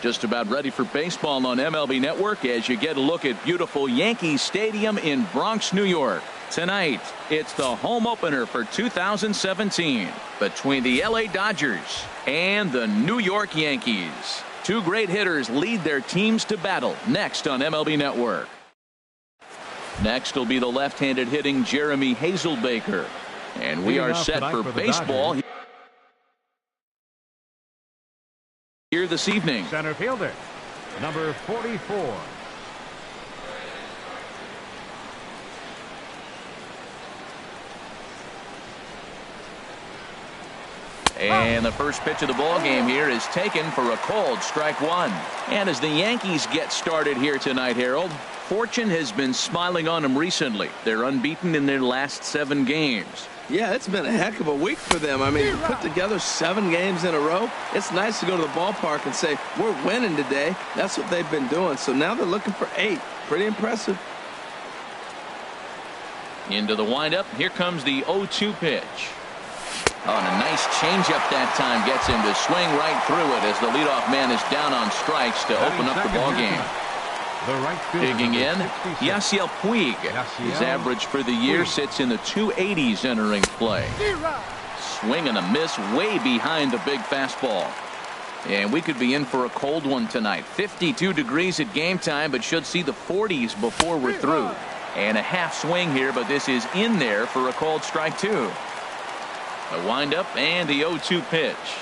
Just about ready for baseball on MLB Network as you get a look at beautiful Yankee Stadium in Bronx, New York. Tonight, it's the home opener for 2017 between the LA Dodgers and the New York Yankees. Two great hitters lead their teams to battle next on MLB Network. Next will be the left-handed hitting Jeremy Hazelbaker. And we are set for baseball here this evening. Center fielder, number 44. And the first pitch of the ball game here is taken for a called strike one. And as the Yankees get started here tonight, Harold, fortune has been smiling on them recently. They're unbeaten in their last 7 games. Yeah, it's been a heck of a week for them. I mean, put together 7 games in a row. It's nice to go to the ballpark and say, we're winning today. That's what they've been doing. So now they're looking for 8. Pretty impressive. Into the windup. Here comes the 0-2 pitch. Oh, and a nice changeup that time gets him to swing right through it as the leadoff man is down on strikes to open up the ball game. Digging in, Yasiel Puig. His average for the year sits in the 280s entering play. Swing and a miss way behind the big fastball. And we could be in for a cold one tonight. 52 degrees at game time, but should see the 40s before we're through. And a half swing here, but this is in there for a called strike two. A windup and the 0-2 pitch.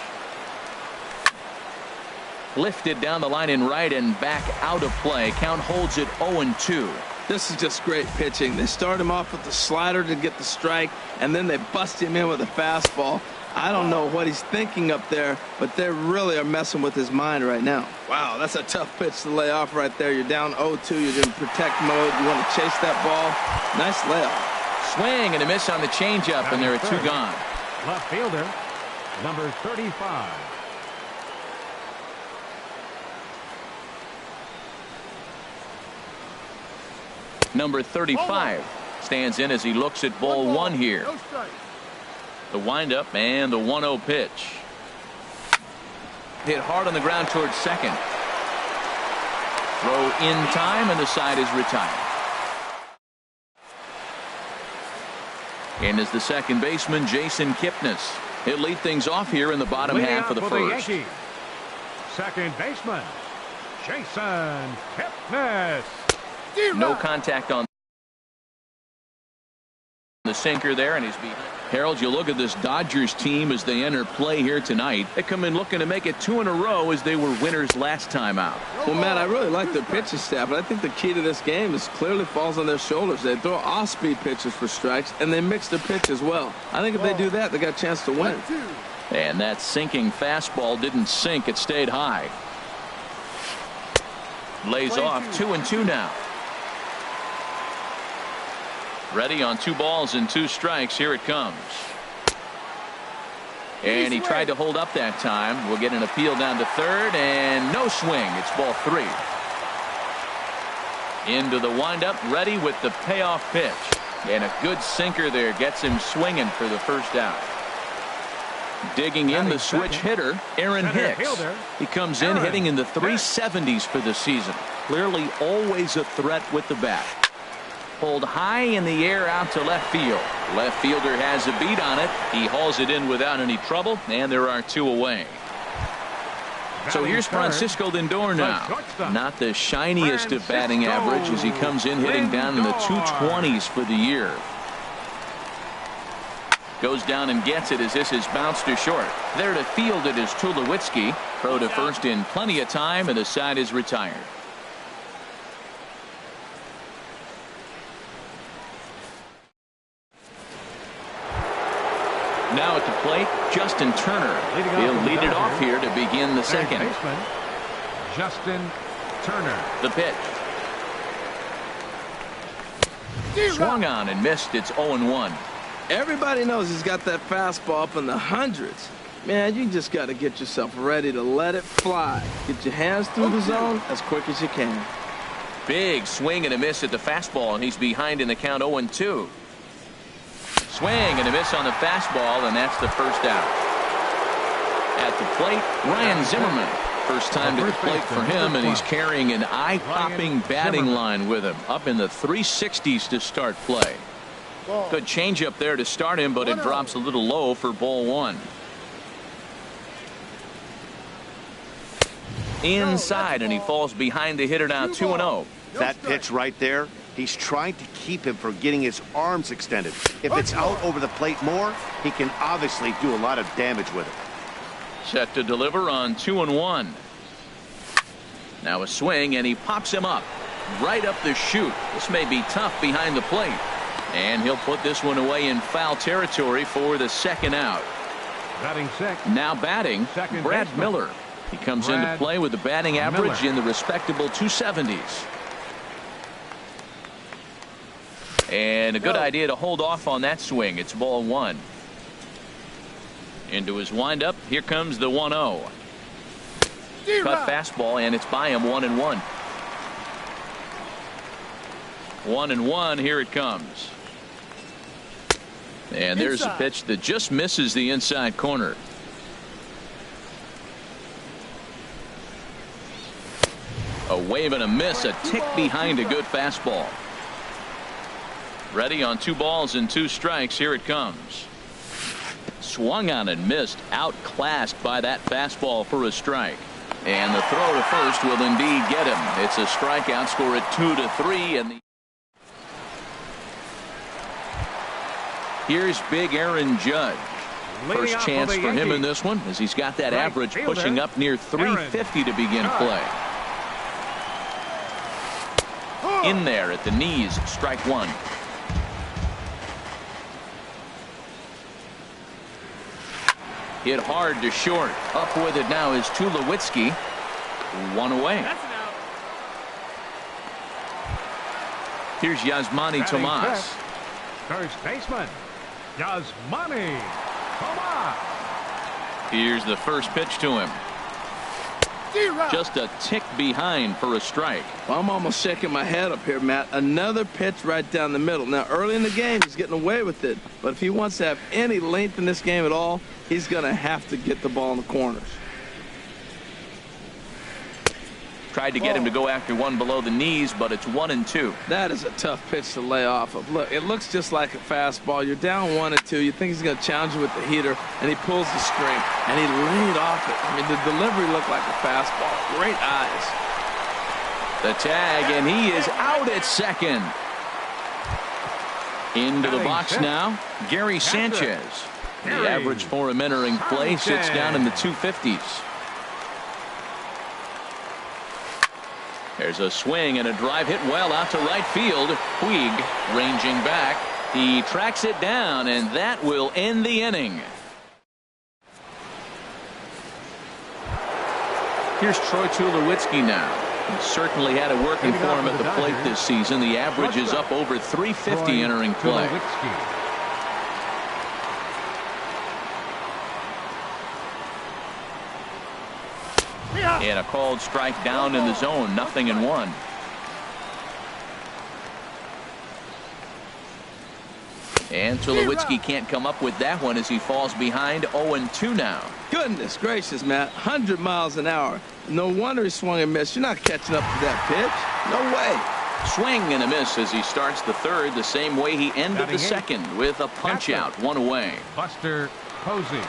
Lifted down the line in right and back out of play. Count holds it 0-2. This is just great pitching. They start him off with the slider to get the strike, and then they bust him in with a fastball. I don't know what he's thinking up there, but they really are messing with his mind right now. Wow, that's a tough pitch to lay off right there. You're down 0-2. You're in protect mode. You want to chase that ball. Nice layoff. Swing and a miss on the changeup, and there are 2 gone. Left fielder, number 35. Number 35 stands in as he looks at ball 1 here. The windup and the 1-0 pitch. Hit hard on the ground towards second. Throw in time, and the side is retired. And is the second baseman, Jason Kipnis. He'll lead things off here in the bottom half of the first. Second baseman, Jason Kipnis. No contact on the sinker there, and he's beat. Harold, you look at this Dodgers team as they enter play here tonight. They come in looking to make it 2 in a row as they were winners last time out. Well, Matt, I really like their pitching staff, but I think the key to this game is clearly falls on their shoulders. They throw off-speed pitches for strikes, and they mix their pitch as well. I think if they do that, they got a chance to win. And that sinking fastball didn't sink. It stayed high. Lays off 2-2 now. Ready on 2 balls and 2 strikes. Here it comes. And he tried to hold up that time. We'll get an appeal down to third, and no swing. It's ball 3. Into the windup, ready with the payoff pitch. And a good sinker there gets him swinging for the first out. Digging in the switch hitter, Aaron Hicks. He comes in hitting in the 370s for the season. Clearly always a threat with the bat. Pulled high in the air out to left field. Left fielder has a beat on it. He hauls it in without any trouble, and there are 2 away. So here's Francisco Lindor now. Not the shiniest of batting average as he comes in hitting down in the 220s for the year. Goes down and gets it as this is bounced to short. There to field it is Tulowitzki. Throw to first in plenty of time, and the side is retired. Now at the plate, Justin Turner. He'll lead it off here to begin the second. Baseman, Justin Turner. The pitch. Swung on and missed. It's 0-1. Everybody knows he's got that fastball up in the hundreds. Man, you just got to get yourself ready to let it fly. Get your hands through the zone as quick as you can. Big swing and a miss at the fastball, and he's behind in the count 0-2. Swing and a miss on the fastball, and that's the first out. At the plate, Ryan Zimmerman. First time to the plate for him, and he's carrying an eye-popping batting line with him. Up in the 360s to start play. Good changeup there to start him, but it drops a little low for ball one. Inside, and he falls behind the hitter now 2-0. That pitch right there, he's trying to keep him from getting his arms extended. If it's out over the plate more, he can obviously do a lot of damage with it. Set to deliver on 2-1. Now a swing, and he pops him up right up the chute. This may be tough behind the plate, and he'll put this one away in foul territory for the second out. Batting sixth. Now batting, Brad Miller. He comes into play with a batting average in the respectable 270s. And a good idea to hold off on that swing. It's ball one. Into his windup. Here comes the 1-0. Cut fastball, and it's by him 1-1. 1-1. Here it comes. And there's a pitch that just misses the inside corner. A wave and a miss, a tick behind a good fastball. Ready on 2 balls and 2 strikes. Here it comes. Swung on and missed, outclassed by that fastball for a strike. And the throw to first will indeed get him. It's a strikeout, score at 2-3. And here's big Aaron Judge. First chance for him in this one, as he's got that average pushing up near 350 to begin play. In there at the knees, strike one. Hit hard to short. Up with it now is Tulowitzki. 1 away. Here's Yasmani Tomas. First baseman, Yasmani Tomas. Here's the first pitch to him. Just a tick behind for a strike. Well, I'm almost shaking my head up here, Matt. Another pitch right down the middle. Now, early in the game, he's getting away with it. But if he wants to have any length in this game at all, he's going to have to get the ball in the corners. Tried to get him to go after one below the knees, but it's 1-2. That is a tough pitch to lay off of. Look, it looks just like a fastball. You're down 1-2. You think he's going to challenge you with the heater, and he pulls the string, and he laid off it. I mean, the delivery looked like a fastball. Great eyes. The tag, and he is out at second. Into the box now, Gary Sanchez. The average for him entering play sits down in the 250s. There's a swing and a drive hit well out to right field. Puig ranging back. He tracks it down, and that will end the inning. Here's Troy Tulowitzki now. He certainly had it working for him at the plate this season. The average is up over 350 entering play. And a called strike down in the zone, 0-1. And Tulowitzki can't come up with that one as he falls behind 0-2 now. Goodness gracious, Matt. 100 miles an hour. No wonder he swung and missed. You're not catching up to that pitch. No way. Swing and a miss as he starts the third the same way he ended the second, with a punch out, 1 away. Buster Posey.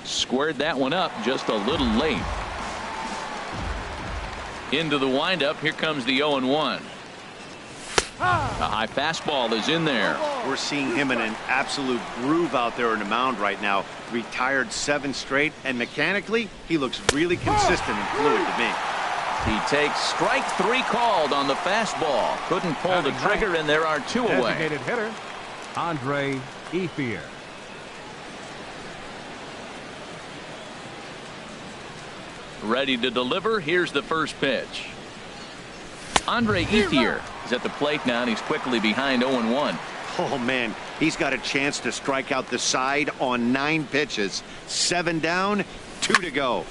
Squared that one up just a little late. Into the windup. Here comes the 0-1. A high fastball is in there. We're seeing him in an absolute groove out there in the mound right now. Retired 7 straight, and mechanically, he looks really consistent and fluid to me. He takes strike 3 called on the fastball. Couldn't pull the trigger, and there are 2 away. Designated hitter, Andre Ethier. Ready to deliver. Here's the first pitch. Andre Ethier is at the plate now, and he's quickly behind 0-1. Oh, man, he's got a chance to strike out the side on 9 pitches. 7 down, 2 to go.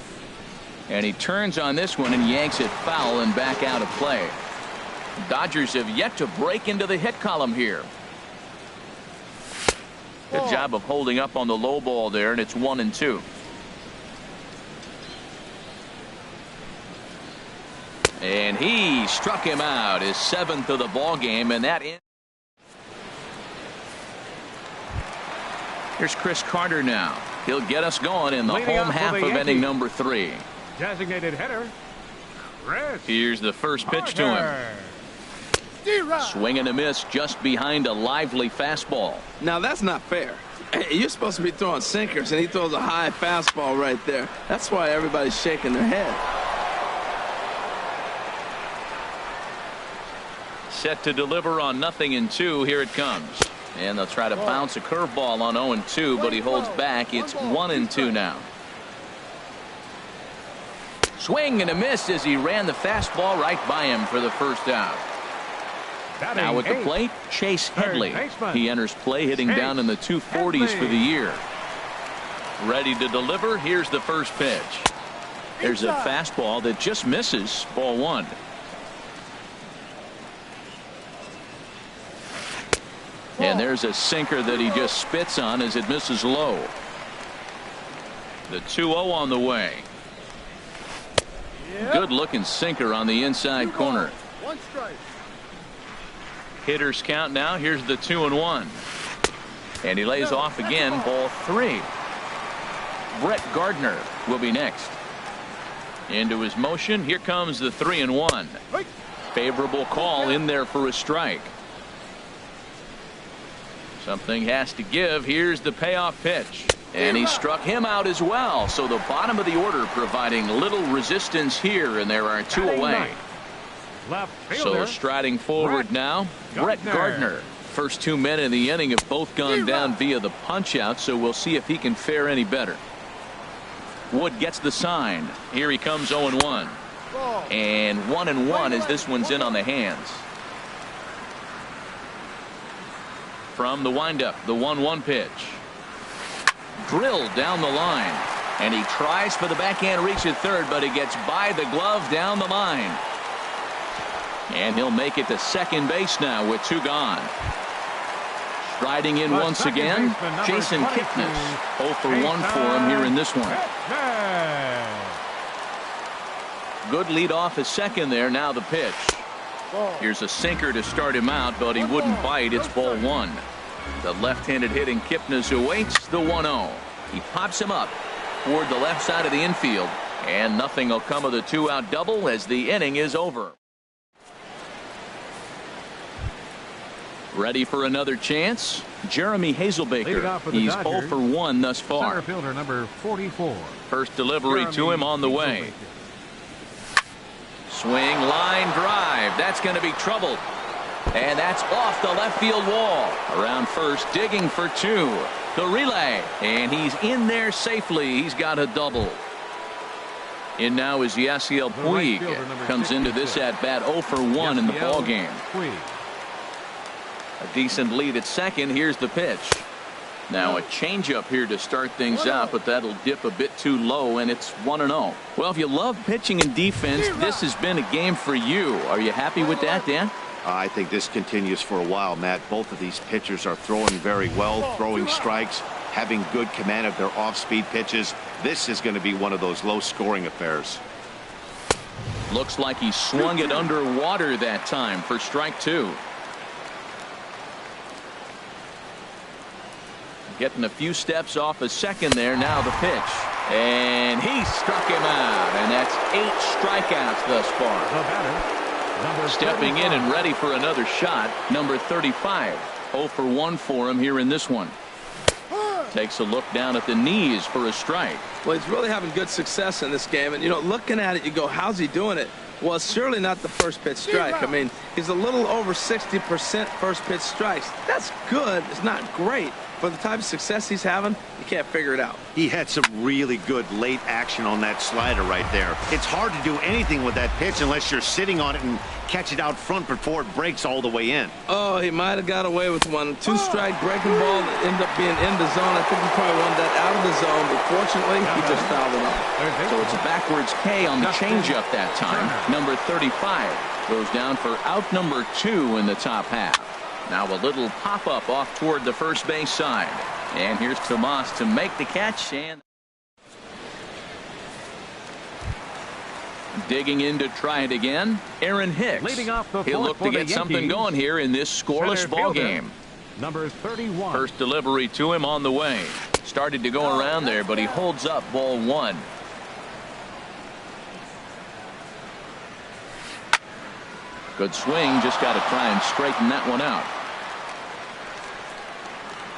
And he turns on this one and yanks it foul and back out of play. Dodgers have yet to break into the hit column here. Good job of holding up on the low ball there, and it's 1-2. And he struck him out, his 7th of the ball game, and that in. Here's Chris Carter now. He'll get us going in the home half of inning number 3. Designated hitter, Chris. Here's the first pitch to him. Swing and a miss just behind a lively fastball. Now that's not fair. You're supposed to be throwing sinkers, and he throws a high fastball right there. That's why everybody's shaking their head. Set to deliver on 0-2. Here it comes. And they'll try to bounce a curveball on 0-2, but he holds back. It's 1-2 now. Swing and a miss as he ran the fastball right by him for the first out. Now at the plate, Chase Headley. He enters play hitting down in the 240s for the year. Ready to deliver. Here's the first pitch. There's a fastball that just misses. Ball 1. And there's a sinker that he just spits on as it misses low. The 2-0 on the way. Good looking sinker on the inside corner. 1 strike. Hitters count now. Here's the 2-1. And he lays off again. Ball 3. Brett Gardner will be next. Into his motion. Here comes the 3-1. Favorable call in there for a strike. Something has to give. Here's the payoff pitch. And he struck him out as well. So the bottom of the order providing little resistance here, and there are 2 away. So striding forward now, Brett Gardner. First 2 men in the inning have both gone down via the punch out, so we'll see if he can fare any better. Wood gets the sign. Here he comes 0-1. And 1-1 as this one's in on the hands. From the windup, the 1-1 pitch. Drilled down the line. And he tries for the backhand reach at third, but he gets by the glove down the line. And he'll make it to second base now with 2 gone. Striding in once again, Jason Kipnis. 0 for 1 for him here in this one. Good lead off at second there. Now the pitch. Here's a sinker to start him out, but he wouldn't bite. It's ball 1. The left-handed hitting Kipnis awaits the 1-0. He pops him up toward the left side of the infield, and nothing will come of the 2-out double as the inning is over. Ready for another chance? Jeremy Hazelbaker. He's 0 for 1 thus far. Center fielder number 44. First delivery to him on the way. Swing, line drive. That's going to be trouble. And that's off the left field wall. Around first, digging for 2. The relay. And he's in there safely. He's got a double. In now is Yasiel Puig. Comes into this at bat 0 for 1 in the ball game. A decent lead at second. Here's the pitch. Now a changeup here to start things out, but that'll dip a bit too low, and it's 1-0. Well, if you love pitching and defense, this has been a game for you. Are you happy with that, Dan? I think this continues for a while, Matt. Both of these pitchers are throwing very well, throwing strikes, having good command of their off-speed pitches. This is going to be one of those low-scoring affairs. Looks like he swung it underwater that time for strike 2. Getting a few steps off a second there. Now the pitch. And he struck him out. And that's 8 strikeouts thus far. Stepping in and ready for another shot. Number 35. 0 for 1 for him here in this one. Takes a look down at the knees for a strike. Well, he's really having good success in this game. And, you know, looking at it, you go, how's he doing it? Well, it's surely not the first pitch strike. I mean, he's a little over 60% first pitch strikes. That's good. It's not great. for the type of success he's having, you can't figure it out. He had some really good late action on that slider right there. It's hard to do anything with that pitch unless you're sitting on it and catch it out front before it breaks all the way in. Oh, he might have got away with one. Two-strike breaking ball that ended up being in the zone. I think he probably wanted that out of the zone, but fortunately, he just fouled it off. So it's a backwards K on the changeup that time. Number 35 goes down for out number 2 in the top half. Now a little pop-up off toward the first base side. And here's Tomas to make the catch. And digging in to try it again, Aaron Hicks. Leading off the He'll look to get something going here in this scoreless ball game. Number 31. First delivery to him on the way. Started to go around there, but he holds up ball 1. Good swing, just got to try and straighten that one out.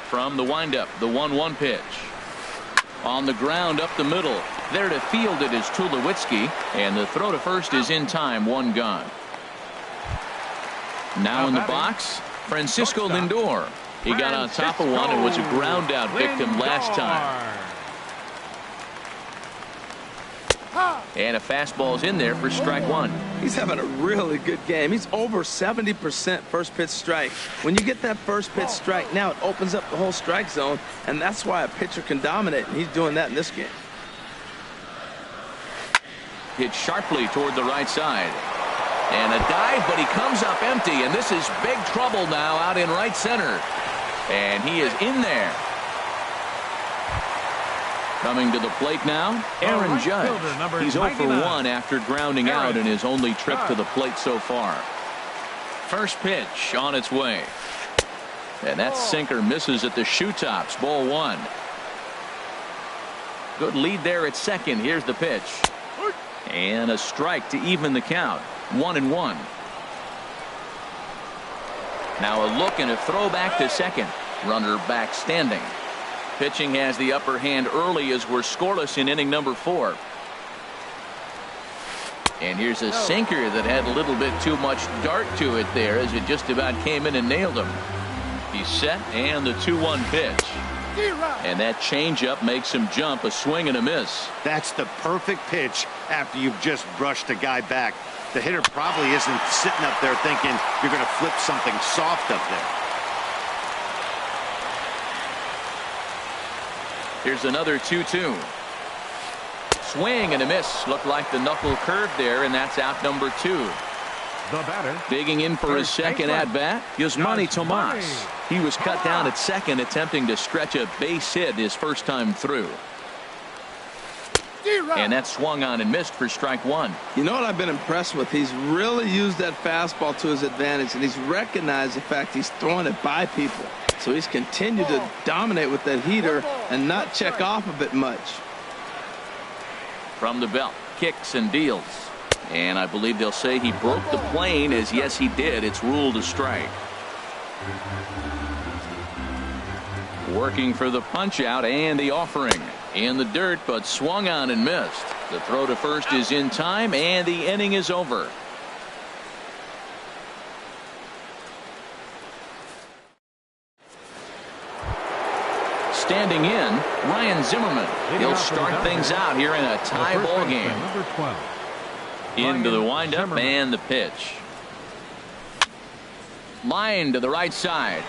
From the windup, the 1-1 pitch. On the ground up the middle. There to field it is Tulowitzki, and the throw to first is in time, 1 gone. Now in the box, Francisco Lindor. He got on top of one and was a ground out victim last time. And a fastball's in there for strike 1. He's having a really good game. He's over 70% first pitch strike. When you get that first pitch strike, now it opens up the whole strike zone, and that's why a pitcher can dominate, and he's doing that in this game. Hit sharply toward the right side. And a dive, but he comes up empty, and this is big trouble now out in right center. And he is in there. Coming to the plate now, Aaron Judge. He's 0 for 1 after grounding out in his only trip to the plate so far. First pitch on its way. And that sinker misses at the shoe tops, ball 1. Good lead there at second. Here's the pitch. And a strike to even the count. 1-1. Now a look and a throw back to second. Runner back standing. Pitching has the upper hand early as we're scoreless in inning number 4. And here's a sinker that had a little bit too much dart to it there as it just about came in and nailed him. He's set, and the 2-1 pitch. And that changeup makes him jump, a swing and a miss. That's the perfect pitch after you've just brushed a guy back. The hitter probably isn't sitting up there thinking you're going to flip something soft up there. Here's another 2-2. Swing and a miss. Looked like the knuckle curve there, and that's out number 2. The batter. Digging in for his second at-bat, Yasmani Tomas. He was cut down at second, attempting to stretch a base hit his first time through. And that swung on and missed for strike 1. You know what I've been impressed with? He's really used that fastball to his advantage, and he's recognized the fact he's throwing it by people. So he's continued to dominate with that heater and not check off of it much. From the belt, kicks and deals. And I believe they'll say he broke the plane, as yes he did. It's ruled a strike. Working for the punch out and the offering. In the dirt, but swung on and missed. The throw to first is in time, and the inning is over. Standing in, Ryan Zimmerman. He'll start things out here in a tie ball game. Into the windup and the pitch. Line to the right side.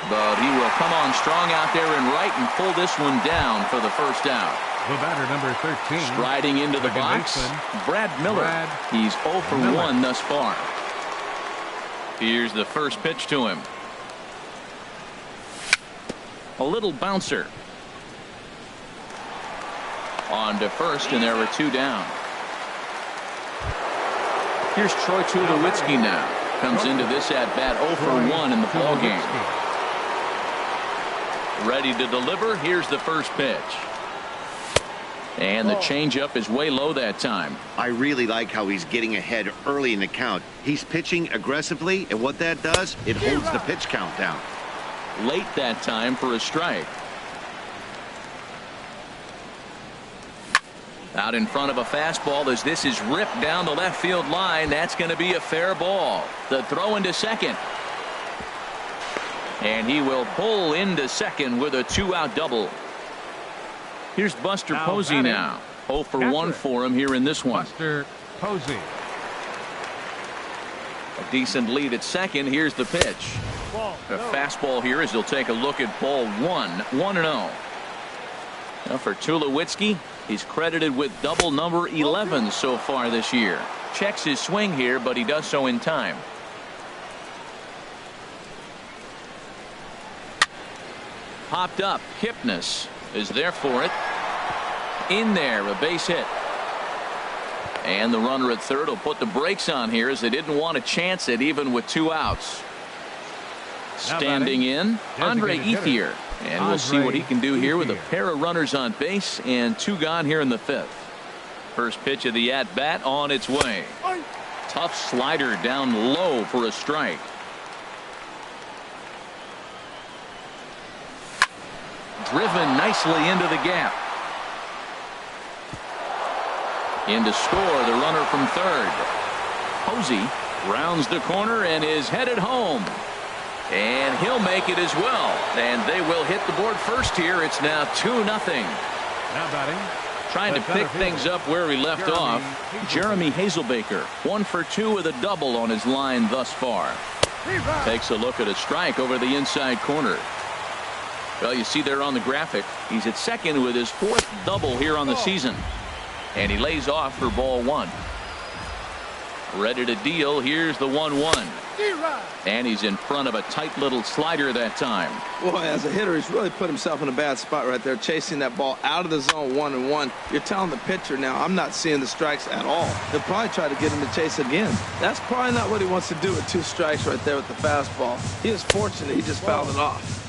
But he will come on strong out there in right and pull this one down for the first out. The batter, number 13. Striding into the box, Brad Miller. He's 0 for 1 thus far. Here's the first pitch to him. A little bouncer. On to first, and there were 2 down. Here's Troy Tulowitzki now. Comes into this at-bat 0 for 1 in the ball game. Ready to deliver. Here's the first pitch. And the changeup is way low that time. I really like how he's getting ahead early in the count. He's pitching aggressively, and what that does, it holds the pitch count down. Late that time for a strike. Out in front of a fastball as this is ripped down the left field line. That's going to be a fair ball. The throw into second. And he will pull into second with a 2-out double. Here's Buster Posey now. 0 for 1 for him here in this one. Buster Posey. A decent lead at second. Here's the pitch. A fastball here as he'll take a look at ball 1. 1-0. Now for Tulowitzki, he's credited with double number 11 so far this year. Checks his swing here, but he does so in time. Popped up. Kipnis is there for it. In there, a base hit. And the runner at third will put the brakes on here as they didn't want to chance it even with 2 outs. Standing in, Andre Ethier. And we'll see what he can do here with a pair of runners on base and 2 gone here in the 5th. First pitch of the at-bat on its way. Tough slider down low for a strike. Driven nicely into the gap. In to score, the runner from third. Posey rounds the corner and is headed home. And he'll make it as well. And they will hit the board first here. It's now 2-0. Now batting. Trying to pick things up where we left off. Jeremy Hazelbaker, 1 for 2 with a double on his line thus far. Takes a look at a strike over the inside corner. Well, you see there on the graphic, he's at second with his 4th double here on the season. And he lays off for ball 1. Ready to deal. Here's the 1-1. And he's in front of a tight little slider that time. Boy, as a hitter, he's really put himself in a bad spot right there, chasing that ball out of the zone 1-1. You're telling the pitcher now, I'm not seeing the strikes at all. He'll probably try to get him to chase again. That's probably not what he wants to do with 2 strikes right there with the fastball. He is fortunate he just fouled it off.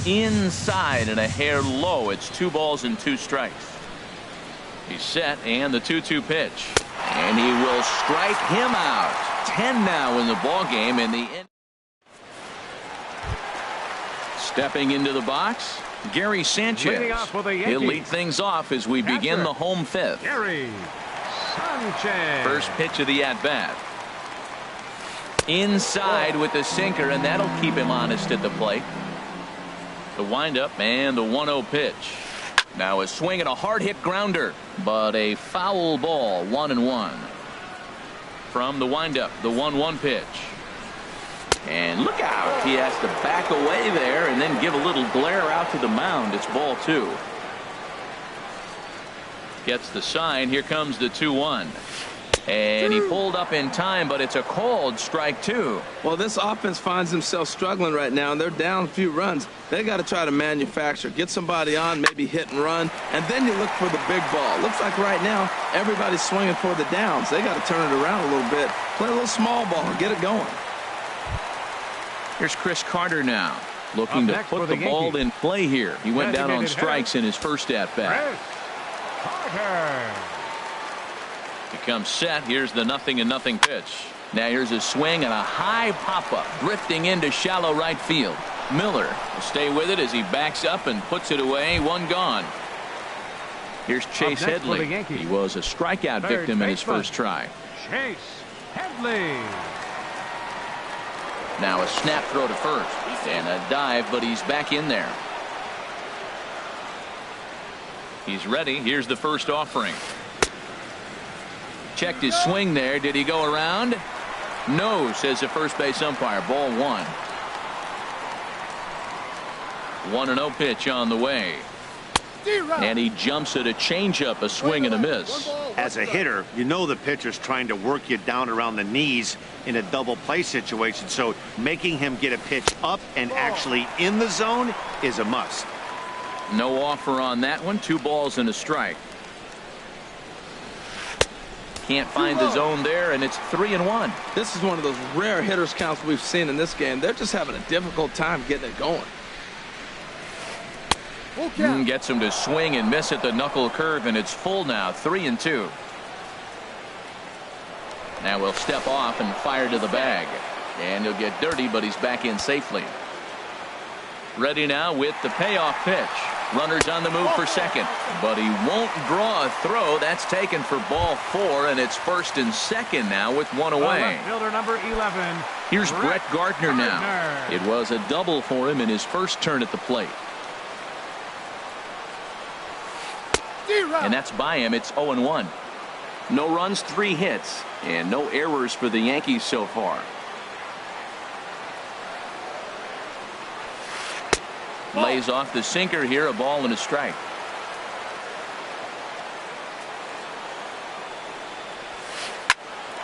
Inside and a hair low. It's 2 balls and 2 strikes. He's set, and the 2-2 pitch. And he will strike him out. 10 now in the ball game. In the end. Stepping into the box, Gary Sanchez. He'll lead things off as we begin the home 5th. Gary Sanchez. First pitch of the at-bat. Inside with the sinker, and that'll keep him honest at the plate. The windup and the 1-0 pitch. Now a swing and a hard hit grounder, but a foul ball. 1-1. From the windup, the 1-1 pitch. And look out. He has to back away there and then give a little glare out to the mound. It's ball 2. Gets the sign. Here comes the 2-1. And he pulled up in time, but it's a called strike 2. Well, this offense finds themselves struggling right now, and they're down a few runs. They got to try to manufacture, get somebody on, maybe hit and run, and then you look for the big ball. Looks like right now everybody's swinging for the downs. They got to turn it around a little bit, play a little small ball, and get it going. Here's Chris Carter now, looking to put the ball in play here. He went down on strikes in his first at-bat. Becomes set. Here's the 0-0 pitch. Now here's a swing and a high pop-up drifting into shallow right field. Miller will stay with it as he backs up and puts it away. 1 gone. Here's Chase Headley. He was a strikeout victim in his first try. Chase Headley. Now a snap throw to first and a dive, but he's back in there. He's ready. Here's the first offering. Checked his swing there. Did he go around? No, says the first base umpire. Ball 1. 1-0 pitch on the way. And he jumps at a changeup, a swing and a miss. As a hitter, you know the pitcher's trying to work you down around the knees in a double play situation, so making him get a pitch up and actually in the zone is a must. No offer on that one. 2 balls and a strike. Can't find the zone there, and it's 3-1. This is one of those rare hitters counts we've seen in this game. They're just having a difficult time getting it going. Gets him to swing and miss at the knuckle curve, and it's full now. 3-2. Now we'll step off and fire to the bag. And he'll get dirty, but he's back in safely. Ready now with the payoff pitch. Runners on the move for second, but he won't draw a throw. That's taken for ball 4, and it's first and second now with one away. Left fielder number 11. Here's Brett Gardner now. It was a double for him in his first turn at the plate. And that's by him. It's 0-1. No runs, 3 hits, and no errors for the Yankees so far. Lays off the sinker here, a ball and a strike.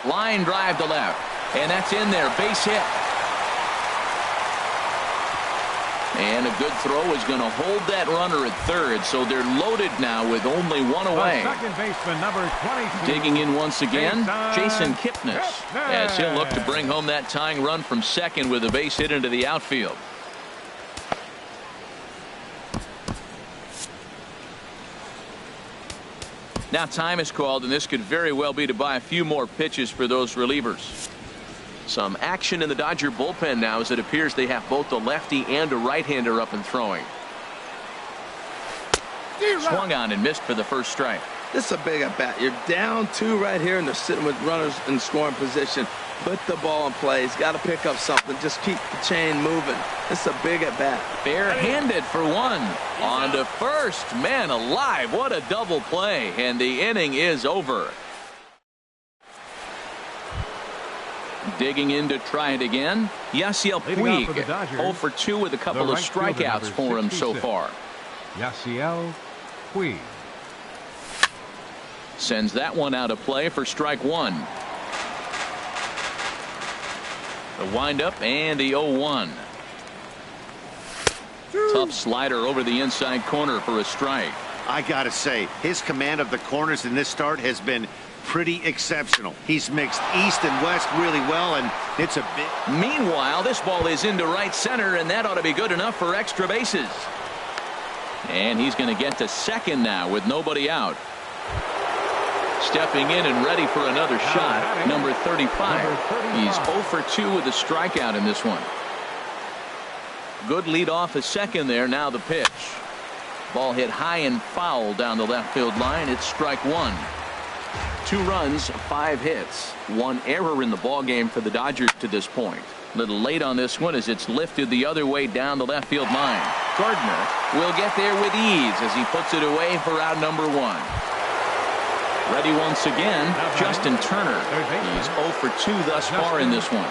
Line drive to left, and that's in there, base hit. And a good throw is going to hold that runner at third, so they're loaded now with only one away. Second baseman number 22. Digging in once again, Jason Kipnis, as he'll look to bring home that tying run from second with a base hit into the outfield. Now time is called, and this could very well be to buy a few more pitches for those relievers. Some action in the Dodger bullpen now, as it appears they have both a lefty and a right-hander up and throwing. Swung on and missed for the first strike. This is a big at bat. You're down 2 right here, and they're sitting with runners in scoring position. Put the ball in play. He's got to pick up something. Just keep the chain moving. This is a big at bat. Bare-handed for one. On to first. Man alive, what a double play. And the inning is over. Digging in to try it again. Yasiel Puig, 0 for 2 with a couple of strikeouts for him so far. Yasiel Puig sends that one out of play for strike 1. The windup and the 0-1. Tough slider over the inside corner for a strike. I gotta say, his command of the corners in this start has been pretty exceptional. He's mixed east and west really well, and it's a big. Meanwhile, this ball is into right center, and that ought to be good enough for extra bases. And he's going to get to second now with nobody out. Stepping in and ready for another shot, number 35. He's 0 for 2 with a strikeout in this one. Good lead off a second there. Now the pitch. Ball hit high and foul down the left field line. It's strike 1. 2 runs, 5 hits, 1 error in the ball game for the Dodgers to this point. A little late on this one as it's lifted the other way down the left field line. Gardner will get there with ease as he puts it away for out number 1. Ready once again, Justin Turner. He's 0 for 2 thus far in this one.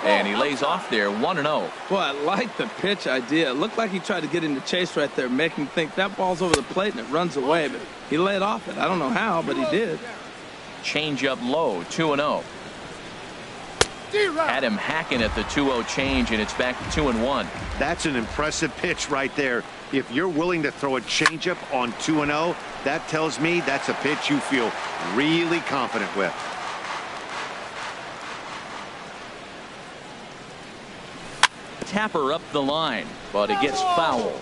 And he lays off there, 1-0. Boy, I like the pitch idea. It looked like he tried to get into chase right there, make him think that ball's over the plate and it runs away. But he laid off it. I don't know how, but he did. Change up low, 2-0. Had him hacking at the 2-0 change, and it's back to 2-1. That's an impressive pitch right there. If you're willing to throw a changeup on 2-0, that tells me that's a pitch you feel really confident with. Tapper up the line, but it gets foul.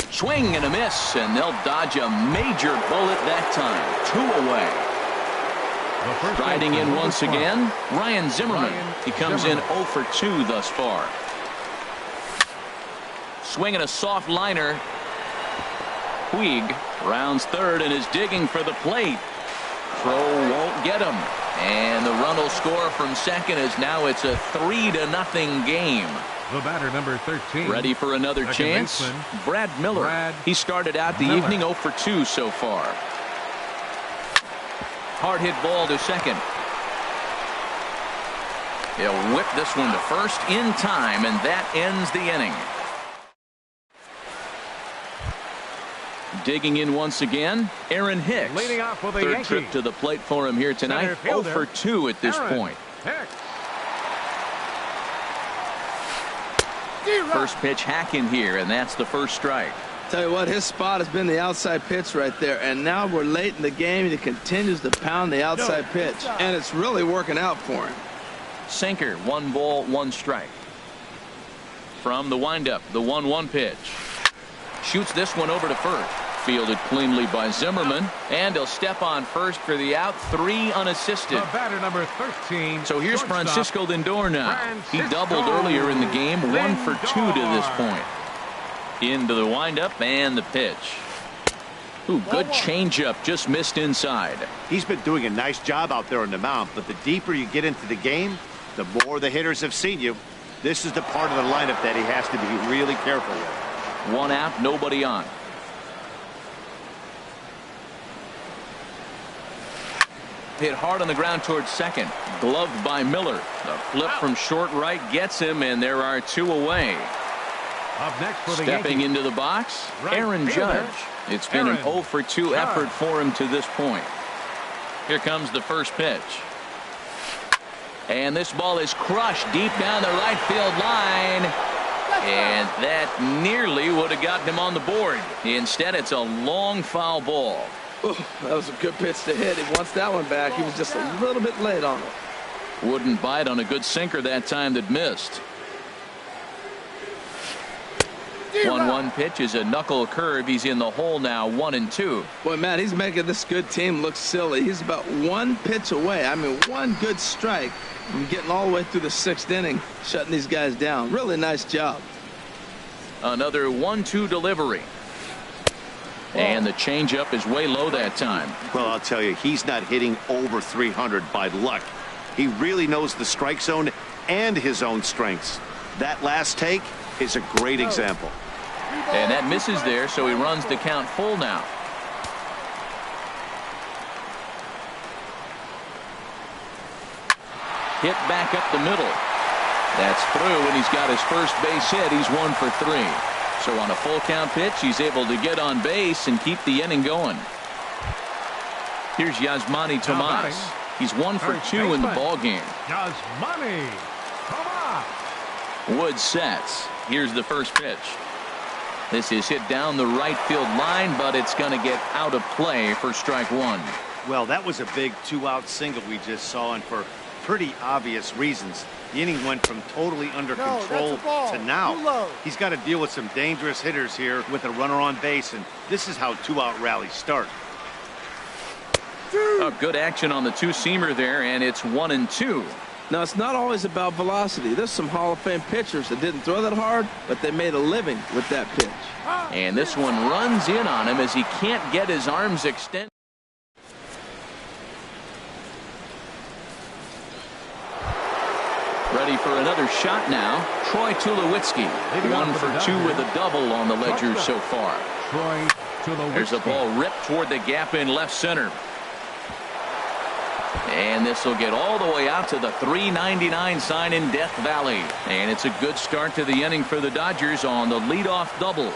Swing and a miss, and they'll dodge a major bullet that time. 2 away. Riding in once again, Ryan Zimmerman. He comes in 0 for 2 thus far. Swinging a soft liner. Puig rounds third and is digging for the plate. Throw won't get him. And the run will score from second as now it's a 3-0 game. The batter, number 13. Ready for another chance? Brad Miller. He started out the evening 0 for 2 so far. Hard hit ball to second. He'll whip this one to first in time, and that ends the inning. Digging in once again, Aaron Hicks. Leading off with a Third Yankee. trip to the plate for him here tonight. 0 for 2 at this point. Hicks. First pitch hacking here, and that's the first strike. Tell you what, his spot has been the outside pitch right there, and now we're late in the game and he continues to pound the outside pitch, and it's really working out for him. Sinker, 1 ball, 1 strike. From the windup, the 1-1 pitch. Shoots this one over to first. Fielded cleanly by Zimmerman, and he'll step on first for the out. 3 unassisted. The batter number 13. So here's shortstop, Francisco Lindor now. He doubled earlier in the game, 1 for 2 to this point. Into the windup and the pitch. Ooh, good changeup, just missed inside. He's been doing a nice job out there on the mound, but the deeper you get into the game, the more the hitters have seen you. This is the part of the lineup that he has to be really careful with. 1 out, nobody on. Hit hard on the ground towards second. Gloved by Miller. The flip from short right gets him, and there are 2 away. Up next for the Stepping Yankees, into the box, right Aaron fielder, Judge. It's been an Aaron 0 for 2 Judge. effort for him to this point. Here comes the first pitch. And this ball is crushed deep down the right field line. And that nearly would have gotten him on the board. Instead, it's a long foul ball. Ooh, that was a good pitch to hit. He wants that one back. He was just a little bit late on it. Wouldn't bite on a good sinker that time that missed. 1-1 pitch is a knuckle curve. He's in the hole now, 1-2. Boy, Matt, he's making this good team look silly. He's about 1 pitch away. I mean, 1 good strike from getting all the way through the 6th inning, shutting these guys down. Really nice job. Another 1-2 delivery. And the changeup is way low that time. Well, I'll tell you, he's not hitting over 300 by luck. He really knows the strike zone and his own strengths. That last take is a great example. And that misses there, so he runs the count full now. Hit back up the middle. That's through, and he's got his first base hit. He's 1 for 3. So on a full count pitch, he's able to get on base and keep the inning going. Here's Yasmani Tomas. He's 1 for 2 in the ball game. Yasmani Tomas. Wood sets. Here's the first pitch. This is hit down the right field line, but it's going to get out of play for strike 1. Well, that was a big 2-out single we just saw, and for pretty obvious reasons. The inning went from totally under control to now. He's got to deal with some dangerous hitters here with a runner on base, and this is how 2-out rallies start. Good action on the 2-seamer there, and it's 1-2. Now, it's not always about velocity. There's some Hall of Fame pitchers that didn't throw that hard, but they made a living with that pitch. And this one runs in on him as he can't get his arms extended. Ready for another shot now. Troy Tulowitzki. 1 for 2 with a double on the ledger so far. Troy Tulowitzki. There's a ball ripped toward the gap in left center. And this will get all the way out to the 399 sign in Death Valley. And it's a good start to the inning for the Dodgers on the leadoff double.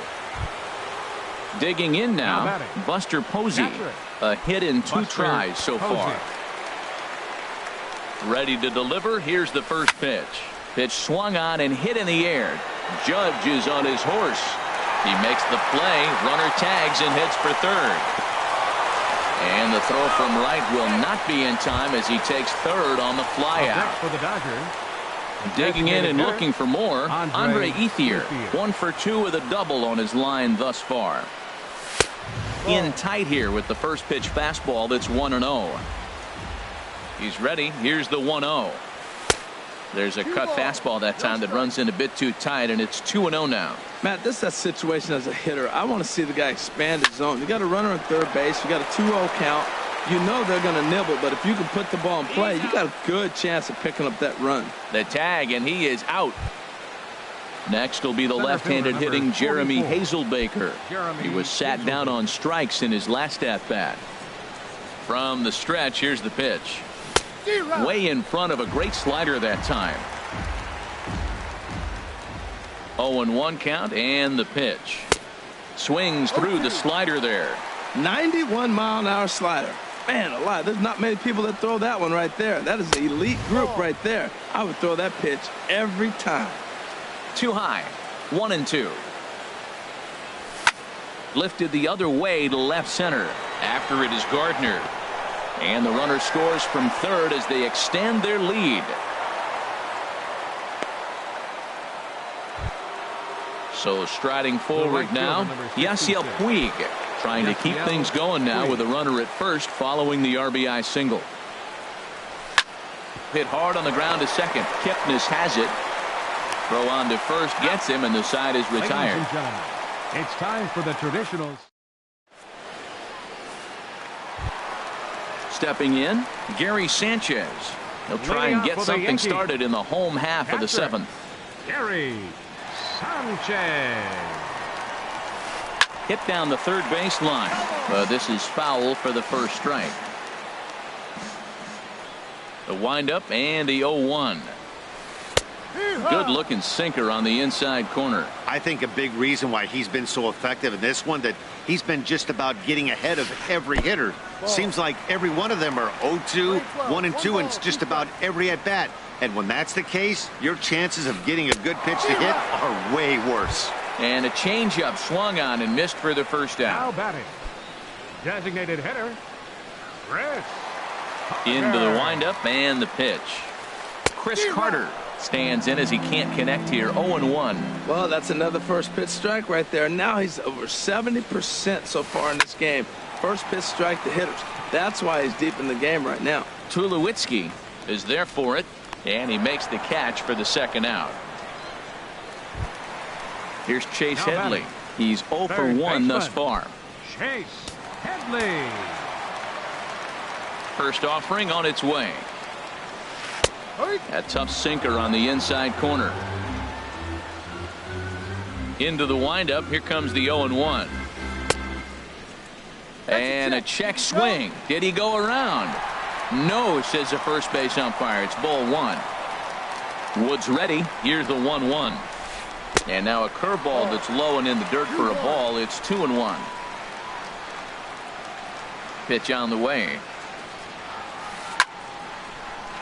Digging in now, Buster Posey. A hit in 2 tries so far. Ready to deliver. Here's the first pitch. Pitch swung on and hit in the air. Judge is on his horse. He makes the play. Runner tags and heads for third. And the throw from right will not be in time as he takes third on the flyout. For the Dodgers. Digging in and looking for more, Andre Ethier. 1 for 2 with a double on his line thus far. In tight here with the first pitch fastball that's 1-0. He's ready. Here's the 1-0. There's a cut fastball that time that runs in a bit too tight, and it's 2-0 now. Matt, this is that situation as a hitter. I want to see the guy expand his zone. You got a runner on third base. You got a 2-0 count. You know they're going to nibble, but if you can put the ball in play, you got a good chance of picking up that run. The tag, and he is out. Next will be the left-handed hitting Jeremy Hazelbaker. He was sat down on strikes in his last at-bat. From the stretch, here's the pitch. Way in front of a great slider that time. 0-1 count and the pitch. Swings through the slider there. 91-mile-an-hour slider. Man alive, there's not many people that throw that one right there. That is an elite group right there. I would throw that pitch every time. Too high. 1-2. Lifted the other way to left center. After it is Gardner. And the runner scores from third as they extend their lead. So striding forward now, Yasiel Puig trying to keep things going now with a runner at first following the RBI single. Hit hard on the ground to second. Kipnis has it. Throw on to first gets him, and the side is retired. Ladies and gentlemen, it's time for the traditionals. Stepping in, Gary Sanchez. He'll try and get something started in the home half of the seventh. Gary Sanchez. Hit down the third base line. This is foul for the first strike. The windup and the 0-1. Good looking sinker on the inside corner. I think a big reason why he's been so effective in this one, that he's been just about getting ahead of every hitter. Seems like every one of them are 0-2, 1-2, and it's just about every at bat. And when that's the case, your chances of getting a good pitch to hit are way worse. And a changeup swung on and missed for the first Now out. batting, designated hitter, Chris Into the windup and the pitch. Chris Carter stands in as he can't connect here. 0-1. Well, that's another first pitch strike right there. Now he's over 70% so far in this game. First pitch strike to hitters. That's why he's deep in the game right now. Tulowitzki is there for it, and he makes the catch for the second out. Here's Chase Headley. He's 0 for 1 thus far. Chase Headley. First offering on its way. A tough sinker on the inside corner. Into the windup. Here comes the 0-1. And a check swing. Did he go around? No, says the first base umpire. It's ball one. Woods ready. Here's the 1-1. And now a curveball that's low and in the dirt for a ball. It's 2-1. Pitch on the way.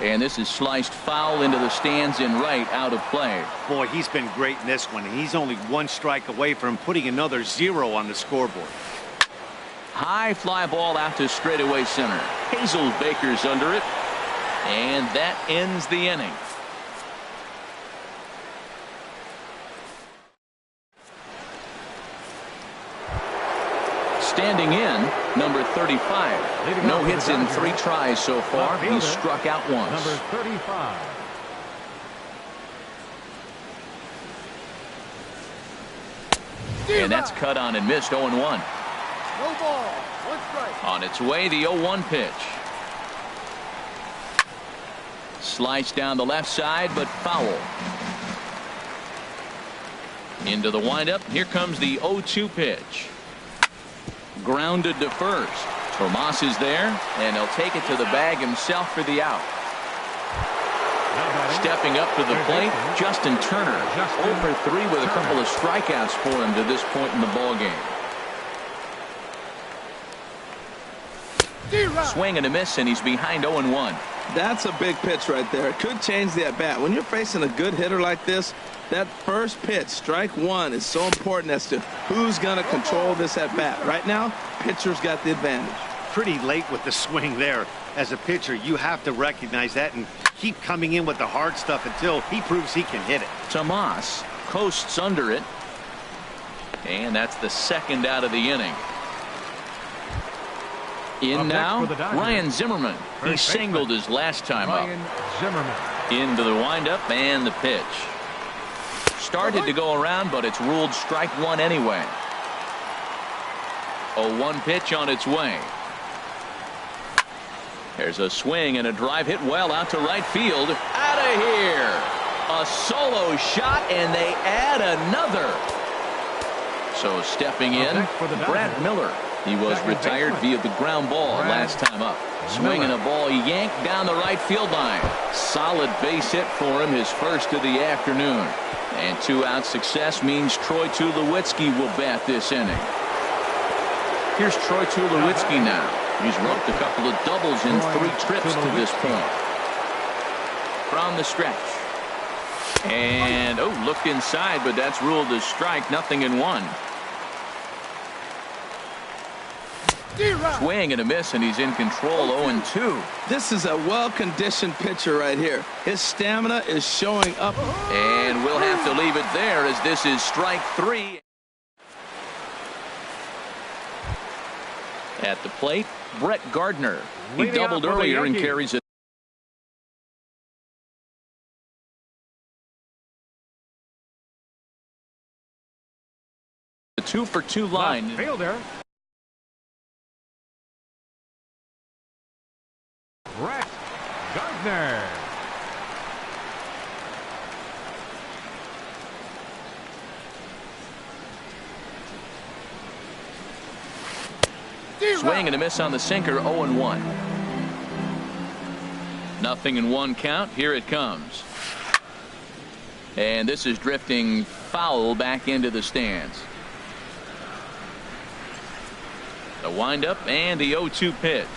And this is sliced foul into the stands in right, out of play. Boy, he's been great in this one. He's only one strike away from putting another 0 on the scoreboard. High fly ball out to straightaway center. Hazelbaker's under it. And that ends the inning. Standing in, number 35. No hits in 3 tries so far. He's struck out once. Number 35. And that's cut on and missed. 0-1. No ball. 1 strike. On its way, the 0-1 pitch. Sliced down the left side, but foul. Into the windup. Here comes the 0-2 pitch. Grounded to first. Tomas is there, and he'll take it to the bag himself for the out. Stepping up to the plate, Justin Turner. 0 for 3 with a couple of strikeouts for him to this point in the ballgame. Swing and a miss, and he's behind 0-1. That's a big pitch right there. It could change the at-bat. When you're facing a good hitter like this, that first pitch, strike one, is so important as to who's going to control this at-bat. Right now, pitcher's got the advantage. Pretty late with the swing there. As a pitcher, you have to recognize that and keep coming in with the hard stuff until he proves he can hit it. Tomas coasts under it. And that's the second out of the inning. In now, Ryan Zimmerman. He singled his last time up. Ryan Zimmerman. Into the windup and the pitch. Started to go around, but it's ruled strike one anyway. 0-1 pitch on its way. There's a swing and a drive hit well out to right field. Out of here. A solo shot, and they add another. So stepping in, Brad Miller. He was retired via the ground ball last time up. Swinging a ball yanked down the right field line. Solid base hit for him, his first of the afternoon. And 2-out success means Troy Tulowitzki will bat this inning. Here's Troy Tulowitzki now. He's roped a couple of doubles in 3 trips to this point. From the stretch. And, looked inside, but that's ruled as strike, 0-1. Swing and a miss, and he's in control. 0-2. This is a well-conditioned pitcher right here. His stamina is showing up. And we'll have to leave it there as this is strike 3. At the plate, Brett Gardner. He doubled earlier and carries it. The 2-for-2 line. Left fielder. Brett Gardner. Swing and a miss on the sinker. 0-1. 0-1 count. Here it comes. And this is drifting foul back into the stands. The windup and the 0-2 pitch.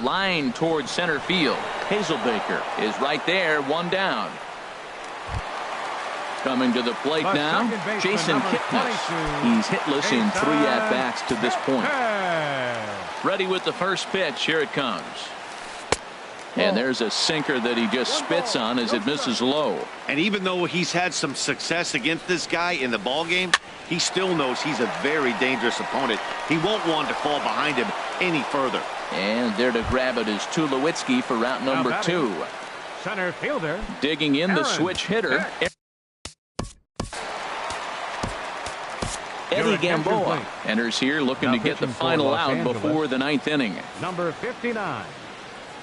Line towards center field. Hazelbaker is right there. One down. Coming to the plate now, Jason Kipnis. He's hitless in 3 at-bats to this point. Ready with the first pitch. Here it comes. And there's a sinker that he just spits on as it misses low. And even though he's had some success against this guy in the ball game, he still knows he's a very dangerous opponent. He won't want to fall behind him any further. And there to grab it is Tulowitzki for route number 2. Center fielder. Digging in the switch hitter. Eddie Gamboa enters here looking to get the final out before the 9th inning. Number 59,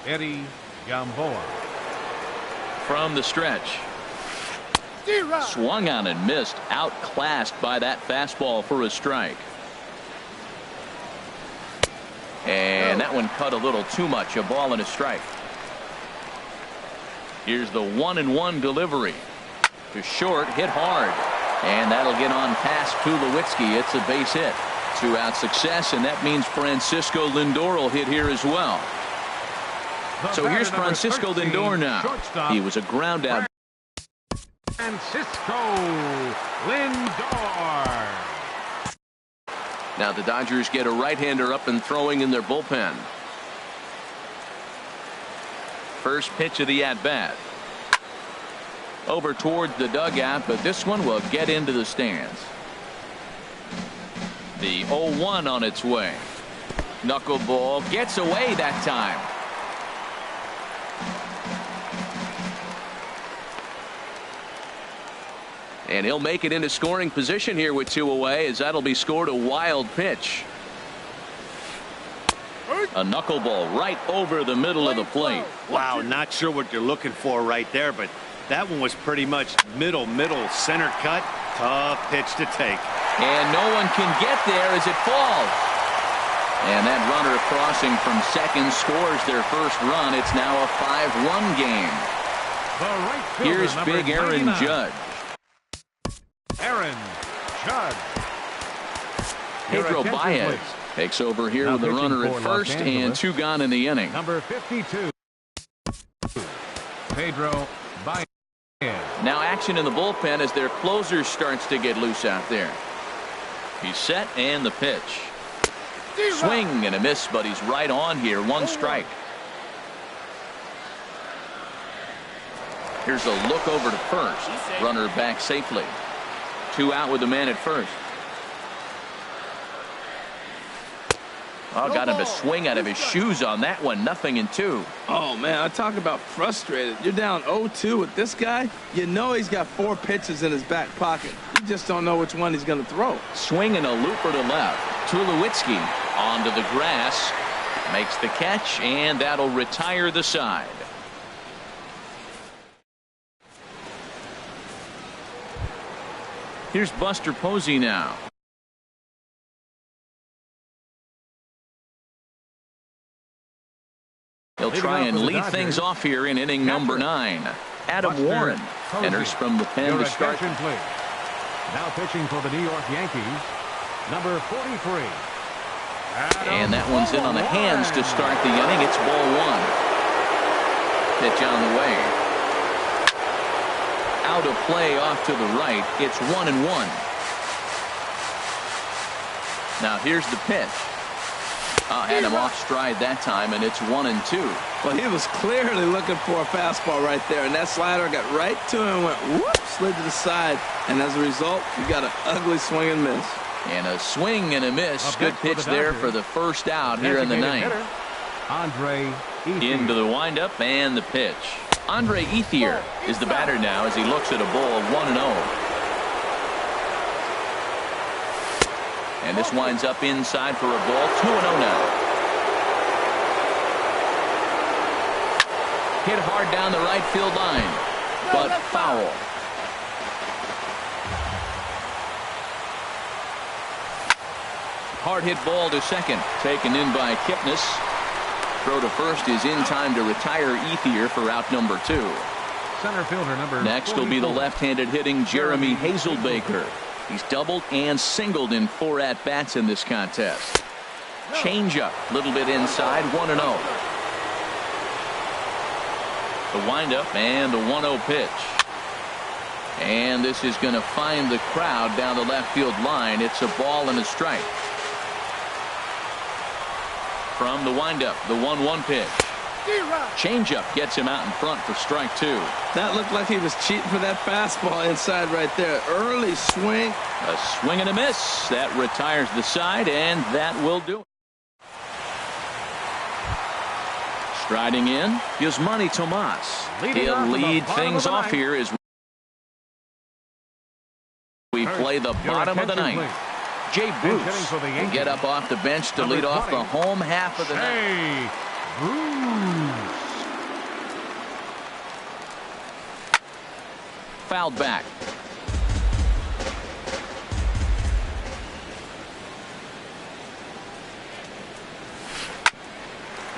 Eddie Gamboa. From the stretch. Swung on and missed. Outclassed by that fastball for a strike. And that one cut a little too much. A ball and a strike. Here's the 1-1 delivery. To short, hit hard. And that'll get on past Tulowitzki. It's a base hit. 2-out success, and that means Francisco Lindor will hit here as well. So here's Francisco Lindor now. He was a ground out. Francisco Lindor. Now the Dodgers get a right-hander up and throwing in their bullpen. First pitch of the at-bat. Over towards the dugout, but this one will get into the stands. The 0-1 on its way. Knuckleball gets away that time. And he'll make it into scoring position here with 2 away, as that'll be scored. A wild pitch. A knuckleball right over the middle of the plate. Wow, not sure what you're looking for right there, but that one was pretty much middle center cut. Tough pitch to take. And no one can get there as it falls. And that runner crossing from second scores their first run. It's now a 5-1 game. Here's big Aaron Judge. Aaron Judge. Pedro Baez takes over here with the runner at first and 2 gone in the inning. Number 52, Pedro Baez. Now action in the bullpen as their closer starts to get loose out there. He's set and the pitch. Swing and a miss, but he's right on here. 1 strike. Here's a look over to first. Runner back safely. 2 out with the man at first. Oh, got him to swing out of his shoes on that one. 0-2. Oh, man, I talk about frustrated. You're down 0-2 with this guy. You know he's got 4 pitches in his back pocket. You just don't know which one he's going to throw. Swing and a looper to left. Tulowitzki onto the grass. Makes the catch, and that'll retire the side. Here's Buster Posey now. He'll try and lead things off here in inning number 9. Adam Warren enters from the pen to start. Now pitching for the New York Yankees, number 43. And that one's in on the hands to start the inning. It's ball 1. Pitch on the way. Out of play off to the right. It's 1-1. Now here's the pitch. Had him off stride that time, and it's 1-2. Well, he was clearly looking for a fastball right there, and that slider got right to him and went whoop, slid to the side, and as a result, you got an ugly swing and miss. And a swing and a miss. Good pitch there for the first out here in the ninth. Andre Into the windup and the pitch. Andre Ethier is the batter now as he looks at a ball 1-0. And this winds up inside for a ball. 2-0 now. Hit hard down the right field line, but foul. Hard hit ball to second, taken in by Kipnis. Throw to first is in time to retire Ethier for out number 2. Center fielder number Next will be the left-handed hitting Jeremy Hazelbaker. He's doubled and singled in 4 at-bats in this contest. Changeup, a little bit inside, 1-0. The windup and the 1-0 pitch. And this is going to find the crowd down the left field line. It's a ball and a strike. From the windup, the 1-1 pitch. Changeup gets him out in front for strike 2. That looked like he was cheating for that fastball inside right there. Early swing. A swing and a miss. That retires the side, and that will do it. Striding in, Yasmani Tomas. He'll lead things off here as we play the bottom of the ninth. Jay Bruce will get up off the bench to lead off the home half of the ninth. Fouled back.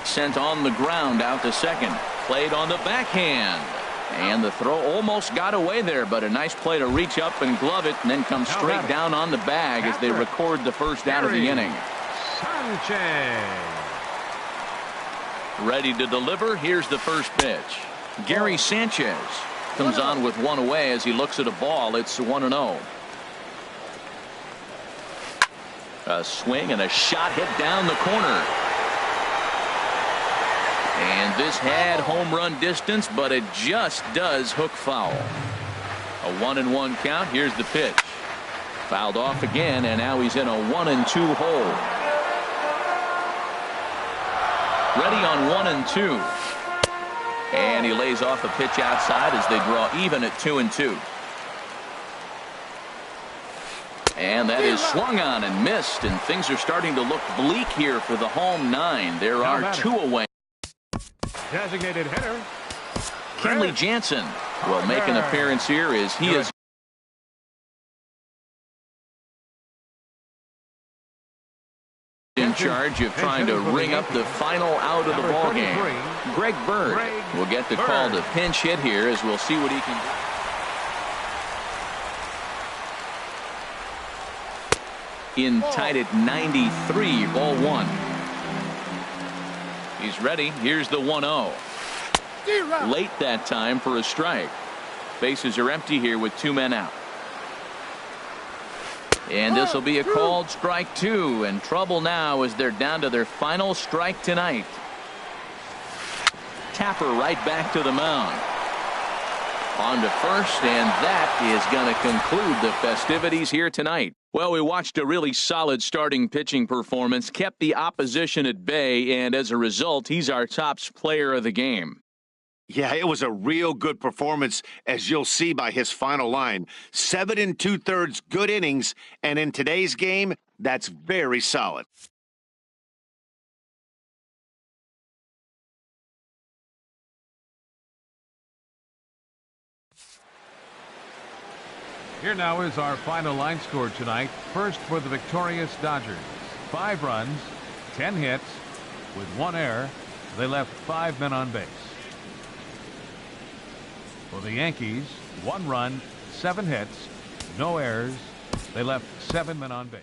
Sent on the ground out to second. Played on the backhand. And the throw almost got away there, but a nice play to reach up and glove it, and then come straight down on the bag as they record the first out of the inning. Sanchez. Ready to deliver. Here's the first pitch. Gary Sanchez comes on with one away as he looks at a ball. It's 1-0. A swing and a shot hit down the corner. And this had home run distance, but it just does hook foul. A 1-1 count. Here's the pitch. Fouled off again, and now he's in a 1-2 hole. Ready on 1-2. And he lays off a pitch outside as they draw even at 2-2. And that is swung on and missed, and things are starting to look bleak here for the home 9. There are 2 away. Designated hitter Kenley Jansen will make an appearance here as he is in charge of trying to ring up the final out of the ball game. Greg Bird will get the call to pinch hit here as we'll see what he can do. In tied at 93, ball 1. He's ready. Here's the 1-0. Late that time for a strike. Bases are empty here with 2 men out. And this will be a called strike 2. And trouble now as they're down to their final strike tonight. Tapper right back to the mound. On to first, and that is going to conclude the festivities here tonight. Well, we watched a really solid starting pitching performance, kept the opposition at bay, and as a result, he's our top player of the game. Yeah, it was a real good performance, as you'll see by his final line. 7 2/3 good innings, and in today's game, that's very solid. Here now is our final line score tonight. First for the victorious Dodgers. 5 runs, 10 hits, with 1 error. They left 5 men on base. For the Yankees, 1 run, 7 hits, no errors. They left 7 men on base.